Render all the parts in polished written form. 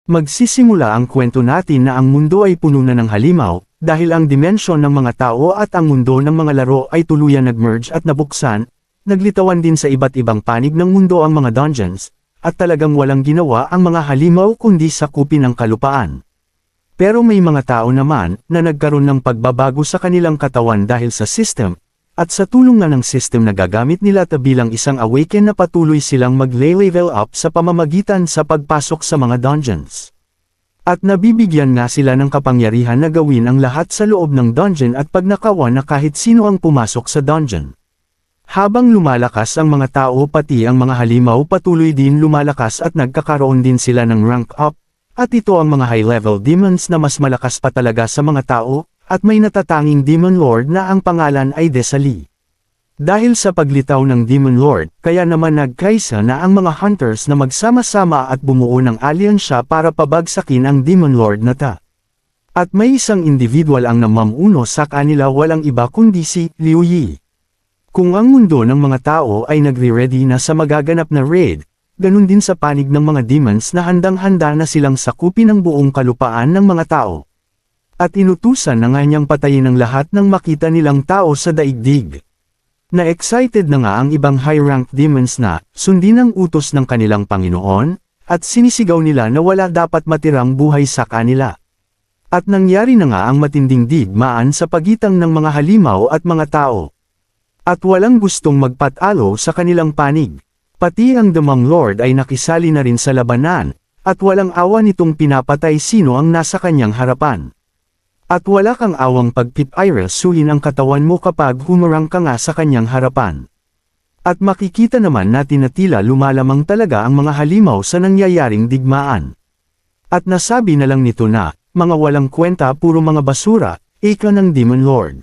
Magsisimula ang kwento natin na ang mundo ay puno na ng halimaw, dahil ang dimensyon ng mga tao at ang mundo ng mga laro ay tuluyan nag-merge at nabuksan, naglitawan din sa iba't ibang panig ng mundo ang mga dungeons, at talagang walang ginawa ang mga halimaw kundi sakupin ang kalupaan. Pero may mga tao naman na nagkaroon ng pagbabago sa kanilang katawan dahil sa system, at sa tulong nga ng system na gagamit nila bilang isang awaken na patuloy silang mag-level up sa pamamagitan sa pagpasok sa mga dungeons. At nabibigyan nga sila ng kapangyarihan na gawin ang lahat sa loob ng dungeon at pagnakawan na kahit sino ang pumasok sa dungeon. Habang lumalakas ang mga tao pati ang mga halimaw patuloy din lumalakas at nagkakaroon din sila ng rank up, at ito ang mga high-level demons na mas malakas pa talaga sa mga tao, at may natatanging Demon Lord na ang pangalan ay Desali. Dahil sa paglitaw ng Demon Lord, kaya naman nagkaisa na ang mga hunters na magsama-sama at bumuo ng alyansya para pabagsakin ang Demon Lord na ta. At may isang individual ang namamuno sa kanila, walang iba kundi si Liu Yi. Kung ang mundo ng mga tao ay nagre-ready na sa magaganap na raid, ganun din sa panig ng mga demons na handang-handa na silang sakupin ang buong kalupaan ng mga tao. At inutusan na nga niyang patayin ang lahat ng makita nilang tao sa daigdig. Na-excited na nga ang ibang high-ranked demons na sundin ang utos ng kanilang Panginoon, at sinisigaw nila na wala dapat matirang buhay sa kanila. At nangyari na nga ang matinding digmaan sa pagitan ng mga halimaw at mga tao. At walang gustong magpatalo sa kanilang panig. Pati ang Demon Lord ay nakisali na rin sa labanan, at walang awa nitong pinapatay sino ang nasa kanyang harapan. At wala kang awang pagpipirasuhin ang katawan mo kapag humarang ka nga sa kanyang harapan. At makikita naman natin na tila lumalamang talaga ang mga halimaw sa nangyayaring digmaan. At nasabi na lang nito na, mga walang kwenta puro mga basura, ika ng Demon Lord.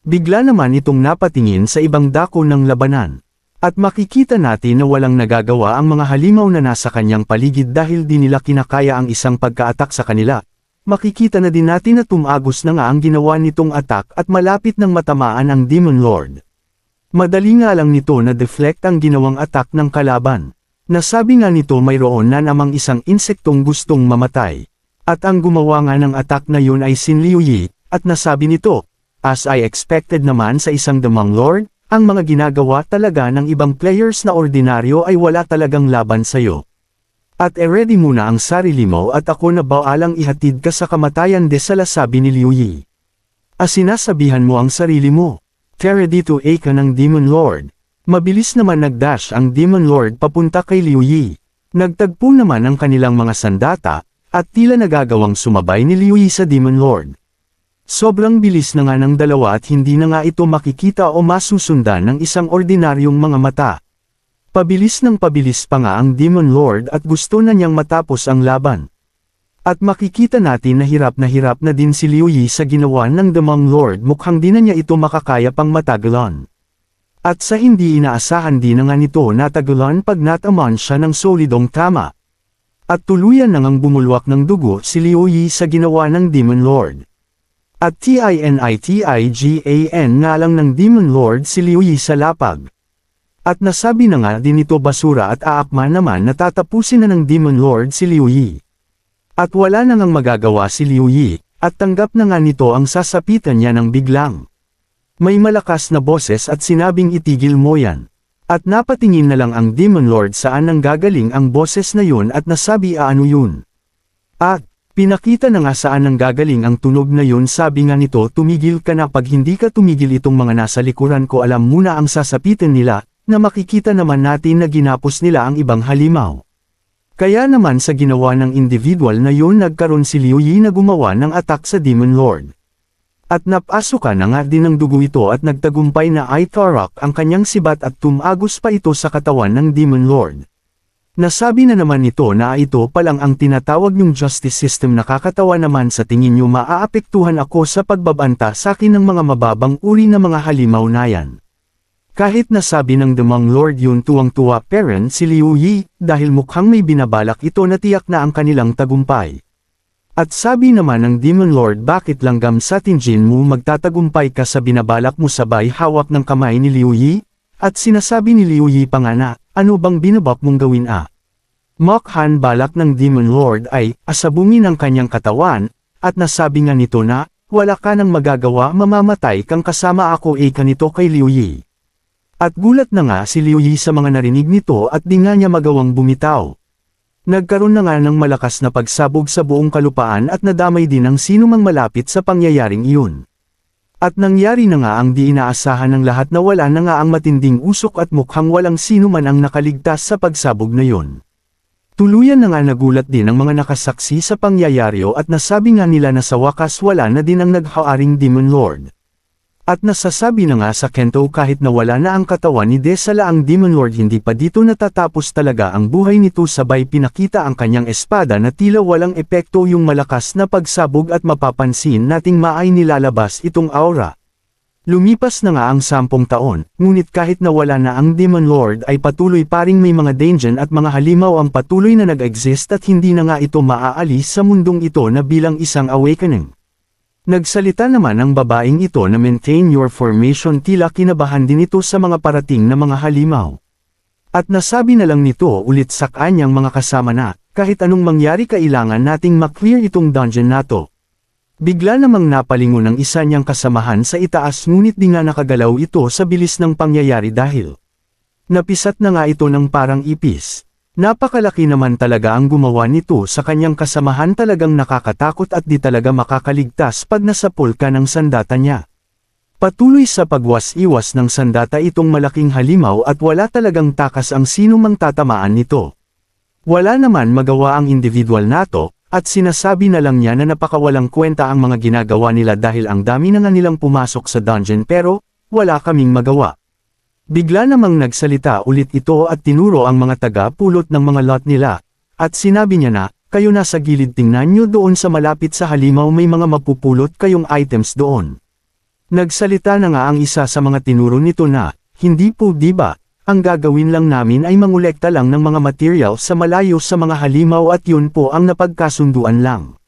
Bigla naman itong napatingin sa ibang dako ng labanan. At makikita natin na walang nagagawa ang mga halimaw na nasa kanyang paligid dahil di nila kinakaya ang isang pagka-attack sa kanila. Makikita na din natin na tumagos na nga ang ginawa nitong attack at malapit ng matamaan ang Demon Lord. Madali nga lang nito na deflect ang ginawang attack ng kalaban. Nasabi nga nito mayroon na namang isang insektong gustong mamatay. At ang gumawa nga ng attack na yun ay si Liu Yi, at nasabi nito, as I expected naman sa isang Demon Lord, ang mga ginagawa talaga ng ibang players na ordinaryo ay wala talagang laban sa'yo. At ready muna ang sarili mo at ako na baalang ihatid ka sa kamatayan desala, sabi ni Liu Yi. Sinasabihan mo ang sarili mo. Tara dito, ka ng Demon Lord. Mabilis naman nagdash ang Demon Lord papunta kay Liu Yi. Nagtagpo naman ang kanilang mga sandata, at tila nagagawang sumabay ni Liu Yi sa Demon Lord. Sobrang bilis na nga ng dalawa at hindi na nga ito makikita o masusundan ng isang ordinaryong mga mata. Pabilis ng pabilis pa nga ang Demon Lord at gusto na niyang matapos ang laban. At makikita natin na hirap na din si Liu Yi sa ginawa ng Demon Lord, mukhang di na niya ito makakaya pang matagalan. At sa hindi inaasahan din na nga nito natagalan pag nataman siya ng solidong tama. At tuluyan na ngang bumulwak ng dugo si Liu Yi sa ginawa ng Demon Lord. At tinitigan nga lang ng Demon Lord si Liu Yi sa lapag. At nasabi na nga din ito basura at aakma naman na tatapusin na ng Demon Lord si Liu Yi. At wala na ngang magagawa si Liu Yi, at tanggap na nga nito ang sasapitan niya ng biglang. May malakas na boses at sinabing itigil mo yan. At napatingin na lang ang Demon Lord saan nang gagaling ang boses na yun at nasabi ano yun. At pinakita na nga saan nang gagaling ang tunog na yun, sabi nga nito tumigil ka na, pag hindi ka tumigil itong mga nasa likuran ko alam muna ang sasapitan nila. Na makikita naman natin na ginapos nila ang ibang halimaw. Kaya naman sa ginawa ng individual na yun nagkaroon si Liu Yi na gumawa ng attack sa Demon Lord. At napasukan na nga din ng dugo ito at nagtagumpay na Itarak ang kanyang sibat at tumagos pa ito sa katawan ng Demon Lord. Nasabi na naman nito na ito palang ang tinatawag yung justice system. Nakakatawa naman, sa tingin nyo maaapektuhan ako sa pagbabanta sa akin ng mga mababang uri na mga halimaw na yan. Kahit nasabi ng Demon Lord yun, tuwang-tuwa parent si Liu Yi, dahil mukhang may binabalak ito na tiyak na ang kanilang tagumpay. At sabi naman ng Demon Lord, bakit langgam sa tingin mo magtatagumpay ka sa binabalak mo, sabay hawak ng kamay ni Liu Yi? At sinasabi ni Liu Yi pa nga na, ano bang binabak mong gawin Mokhan balak ng Demon Lord ay asabungin ang kanyang katawan, at nasabi nga nito na, wala ka nang magagawa, mamamatay kang kasama ako kanito kay Liu Yi. At gulat na nga si Liu Yi sa mga narinig nito at di nga niya magawang bumitaw. Nagkaroon na nga ng malakas na pagsabog sa buong kalupaan at nadamay din ang sino mang malapit sa pangyayaring iyon. At nangyari na nga ang di inaasahan ng lahat na wala na nga ang matinding usok at mukhang walang sino man ang nakaligtas sa pagsabog na yon. Tuluyan na nga nagulat din ang mga nakasaksi sa pangyayaryo at nasabi nga nila na sa wakas wala na din ang naghaharing Demon Lord. At nasasabi na nga sa Kento kahit nawala na ang katawan ni Desala ang Demon Lord hindi pa dito natatapos talaga ang buhay nito sabay pinakita ang kanyang espada na tila walang epekto yung malakas na pagsabog at mapapansin nating maay nilalabas itong aura. Lumipas na nga ang 10 taon, ngunit kahit nawala na ang Demon Lord ay patuloy pa ring may mga Daingen at mga halimaw ang patuloy na nag-exist at hindi na nga ito maaalis sa mundong ito na bilang isang awakening. Nagsalita naman ang babaeng ito na maintain your formation tila kinabahan din ito sa mga parating na mga halimaw. At nasabi na lang nito ulit sa kanyang mga kasama na, kahit anong mangyari kailangan nating maklear itong dungeon nato. Bigla namang napalingon ang isa niyang kasamahan sa itaas ngunit di nga nakagalaw ito sa bilis ng pangyayari dahil napisat na nga ito ng parang ipis. Napakalaki naman talaga ang gumawa nito sa kanyang kasamahan talagang nakakatakot at di talaga makakaligtas pag nasapul ka ng sandata niya. Patuloy sa pagwas-iwas ng sandata itong malaking halimaw at wala talagang takas ang sino mang tatamaan nito. Wala naman magawa ang individual nato. At sinasabi na lang niya na napakawalang kwenta ang mga ginagawa nila dahil ang dami na nga nilang pumasok sa dungeon pero, wala kaming magawa. Bigla namang nagsalita ulit ito at tinuro ang mga taga-pulot ng mga lot nila, at sinabi niya na, kayo nasa gilid tingnan nyo doon sa malapit sa halimaw may mga mapupulot kayong items doon. Nagsalita na nga ang isa sa mga tinuro nito na, hindi po diba? Ang gagawin lang namin ay mangolekta lang ng mga material sa malayo sa mga halimaw at yun po ang napagkasunduan lang.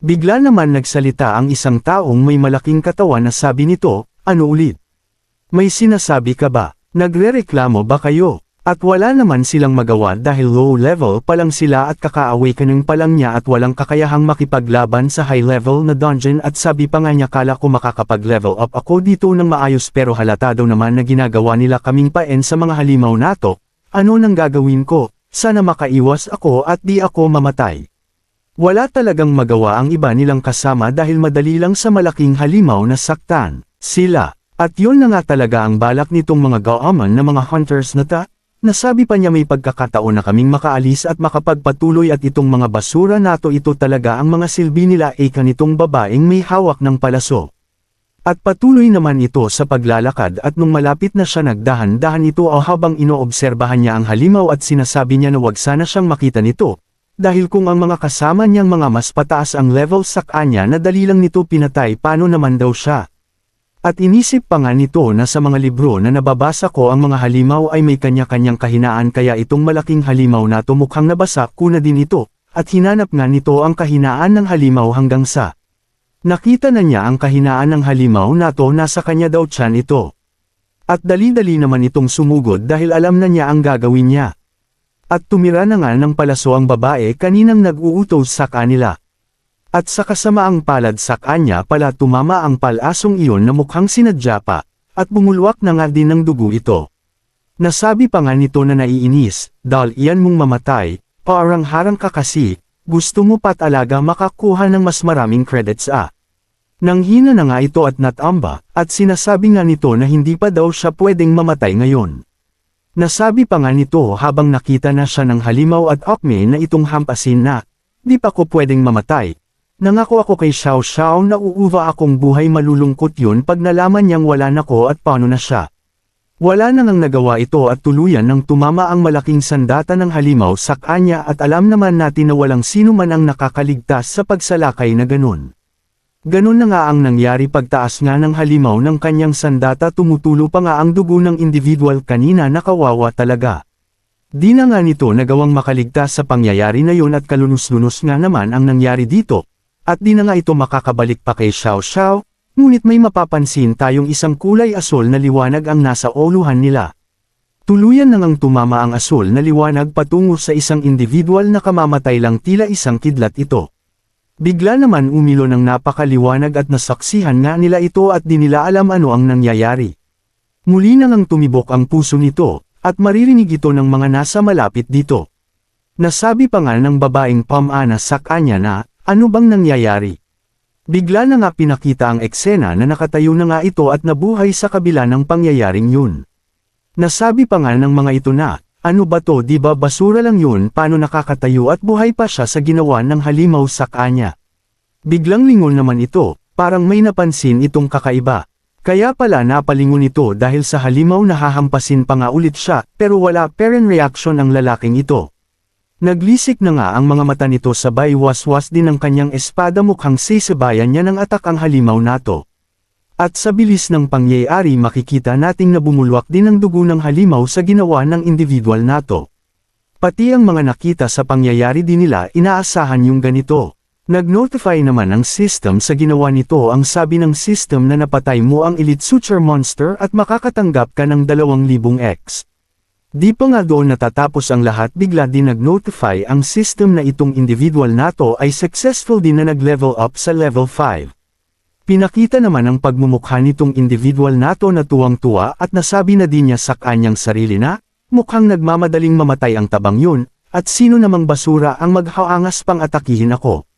Bigla naman nagsalita ang isang taong may malaking katawan na sabi nito, ano ulit? May sinasabi ka ba? Nagrereklamo ba kayo? At wala naman silang magawa dahil low level pa lang sila at kaka-awakening pa lang niya at walang kakayahang makipaglaban sa high level na dungeon at sabi pa nga niya kala ko makakapag-level up ako dito ng maayos pero halata daw naman na ginagawa nila kaming paen sa mga halimaw nato, ano nang gagawin ko, sana makaiwas ako at di ako mamatay. Wala talagang magawa ang iba nilang kasama dahil madali lang sa malaking halimaw na saktan sila, at yun na nga talaga ang balak nitong mga gaaman na mga hunters na nasabi pa niya may pagkakataon na kaming makaalis at makapagpatuloy at itong mga basura nato ito talaga ang mga silbi nila kanitong babaeng may hawak ng palaso. At patuloy naman ito sa paglalakad at nung malapit na siya nagdahan-dahan ito habang inoobserbahan niya ang halimaw at sinasabi niya na wag sana siyang makita nito. Dahil kung ang mga kasama niyang mga mas pataas ang level sa kanya na dali lang nito pinatay paano naman daw siya. At inisip pa nga nito na sa mga libro na nababasa ko ang mga halimaw ay may kanya-kanyang kahinaan kaya itong malaking halimaw na mukhang nabasa ko na din ito, at hinanap nga nito ang kahinaan ng halimaw hanggang sa nakita na niya ang kahinaan ng halimaw na nasa kanya daw tiyan ito. At dali-dali naman itong sumugod dahil alam na niya ang gagawin niya. At tumira na nga ng palaso ang babae kaninang nag-uutos sa kanila. At sa kasamaang palad sa kanya pala tumama ang palasong iyon na mukhang sinadya pa, at bumulwak na nga din ng dugo ito. Nasabi pa nga nito na naiinis, dahil iyan mong mamatay, parang harang ka kasi, gusto mo pat alaga makakuha ng mas maraming credits Nanghina na nga ito at natamba, at sinasabi nga nito na hindi pa daw siya pwedeng mamatay ngayon. Nasabi pa nga nito habang nakita na siya ng halimaw at akme na itong hampasin na, di pa ko pwedeng mamatay. Nangako ako kay Xiao Xiao na uuwa akong buhay malulungkot yun pag nalaman niyang wala na ko at paano na siya. Wala na ngang nagawa ito at tuluyan nang tumama ang malaking sandata ng halimaw sa kanya at alam naman natin na walang sino man ang nakakaligtas sa pagsalakay na ganun. Ganun na nga ang nangyari pagtaas nga ng halimaw ng kanyang sandata tumutulo pa nga ang dugo ng individual kanina na kawawa talaga. Di na nga nito nagawang makaligtas sa pangyayari na yun at kalunos-lunos nga naman ang nangyari dito. At di na nga ito makakabalik pa kay Xiao Xiao, ngunit may mapapansin tayong isang kulay asol na liwanag ang nasa uluhan nila. Tuluyan nang ang tumama ang asul na liwanag patungo sa isang individual na kamamatay lang tila isang kidlat ito. Bigla naman umilo ng napakaliwanag at nasaksihan nga nila ito at di nila alam ano ang nangyayari. Muli nang ang tumibok ang puso nito, at maririnig ito ng mga nasa malapit dito. Nasabi pa nga ng babaeng pamana sa kanya na, ano bang nangyayari? Bigla na nga pinakita ang eksena na nakatayo na nga ito at nabuhay sa kabila ng pangyayaring yun. Nasabi pa nga ng mga ito na, ano ba to, di ba basura lang yun, paano nakakatayo at buhay pa siya sa ginawa ng halimaw sa kanya. Biglang lingon naman ito, parang may napansin itong kakaiba. Kaya pala napalingon ito dahil sa halimaw nahahampasin pa nga ulit siya, pero wala parent reaction ang lalaking ito. Naglisik na nga ang mga mata nito sabay waswas din ang kanyang espada mukhang sisabayan niya ng atak ang halimaw nato. At sa bilis ng pangyayari makikita nating nabumulwak din ang dugo ng halimaw sa ginawa ng individual nato. Pati ang mga nakita sa pangyayari din nila inaasahan yung ganito. Nag-notify naman ang system sa ginawa nito ang sabi ng system na napatay mo ang Elite Suture Monster at makakatanggap ka ng 2,000X. Di pa nga doon natatapos ang lahat bigla din nag-notify ang system na itong individual nato ay successful din na nag-level up sa level 5. Pinakita naman ang pagmumukha nitong individual nato na tuwang-tuwa at nasabi na din niya sa kanyang sarili na, mukhang nagmamadaling mamatay ang tabang yun, at sino namang basura ang maghaangas pang atakihin ako.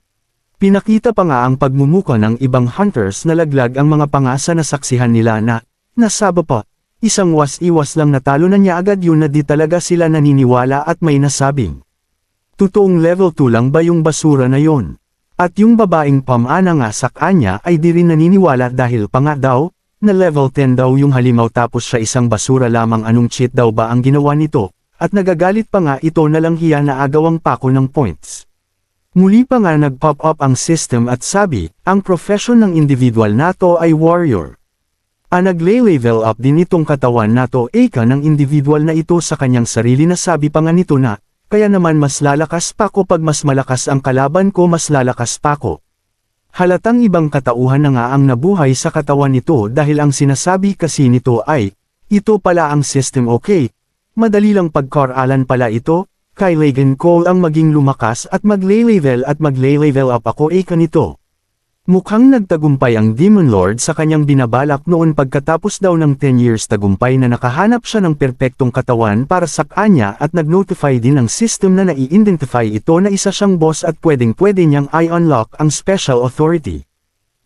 Pinakita pa nga ang pagmumuka ng ibang hunters na laglag ang mga pangasa na saksihan nila na, nasaba pa, isang was-iwas lang natalo na niya agad yun na di talaga sila naniniwala at may nasabing. Totoong level 2 lang ba yung basura na yon? At yung babaeng pamana nga sa kanya ay di rin naniniwala dahil pa nga daw, na level 10 daw yung halimaw tapos siya isang basura lamang anong cheat daw ba ang ginawa nito, at nagagalit pa nga ito na lang hiya na agawang pako ng points. Muli pa nga nag-pop up ang system at sabi, ang profession ng individual nato ay warrior. Nagle-level up din itong katawan nato eka ng individual na ito sa kanyang sarili na sabi pa nga nito na, kaya naman mas lalakas pa ko pag mas malakas ang kalaban ko mas lalakas pa ko. Halatang ibang katauhan na nga ang nabuhay sa katawan nito dahil ang sinasabi kasi nito ay, ito pala ang system okay, madali lang pagkaralan pala ito, kailangan ko ang maging lumakas at magle-level up ako eka nito. Mukhang nagtagumpay ang Demon Lord sa kanyang binabalak noon pagkatapos daw ng 10 years tagumpay na nakahanap siya ng perpektong katawan para sa kanya at nag-notify din ng system na nai-identify ito na isa siyang boss at pwedeng-pwede niyang i-unlock ang Special Authority.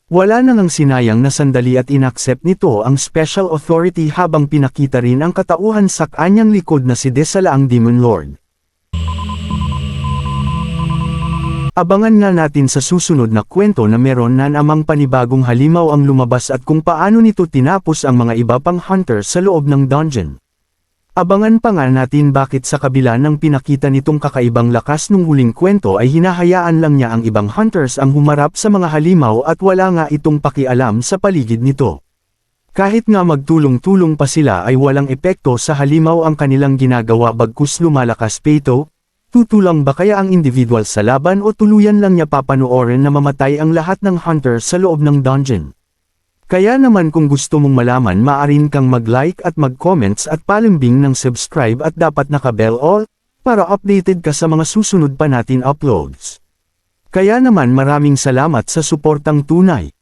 Wala nang ang sinayang na sandali at inaccept nito ang Special Authority habang pinakita rin ang katauhan sa kanyang likod na si Desala ang Demon Lord. Abangan nga natin sa susunod na kwento na meron na namang panibagong halimaw ang lumabas at kung paano nito tinapos ang mga iba pang hunter sa loob ng dungeon. Abangan pa nga natin bakit sa kabila ng pinakita nitong kakaibang lakas nung huling kwento ay hinahayaan lang niya ang ibang hunters ang humarap sa mga halimaw at wala nga itong pakialam sa paligid nito. Kahit nga magtulong-tulong pa sila ay walang epekto sa halimaw ang kanilang ginagawa bagkus lumalakas pa ito. Tutulang ba kaya ang individual sa laban o tuluyan lang niya papanoorin na mamatay ang lahat ng hunter sa loob ng dungeon? Kaya naman kung gusto mong malaman maaari kang mag-like at mag-comments at palimbing ng subscribe at dapat naka-bell all, para updated ka sa mga susunod pa natin uploads. Kaya naman maraming salamat sa suportang tunay.